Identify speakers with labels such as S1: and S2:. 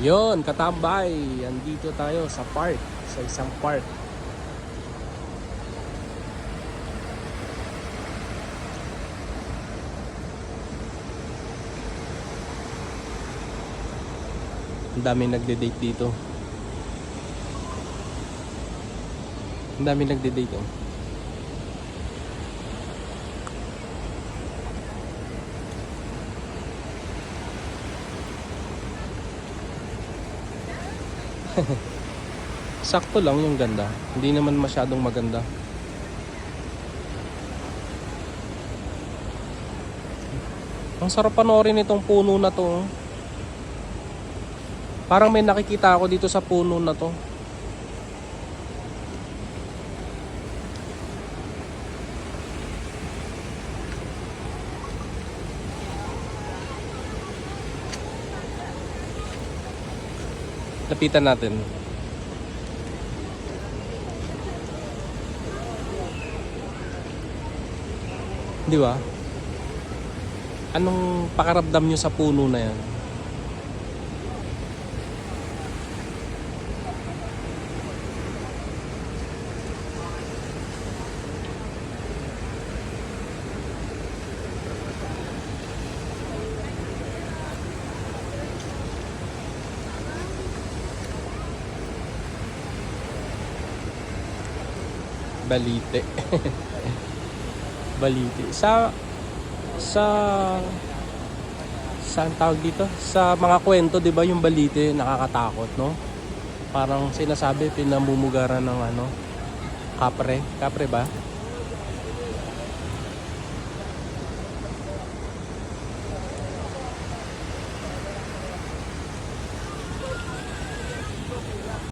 S1: Yon, katambay. Andito tayo sa park, sa isang park. Ang daming nagde-date dito. Ang daming nagde-date oh. Sakto lang yung ganda. Hindi naman masyadong maganda. Ang sarap panoorin itong puno na to. Parang may nakikita ako dito sa puno na to. Lapitan natin. Di ba? Anong pakaramdam nyo sa puno na yan? Balite. Balite. Saan tawag dito? Sa mga kwento, 'di ba, yung balite nakakatakot, no? Parang sinasabi pinamumugaran ng kapre ba?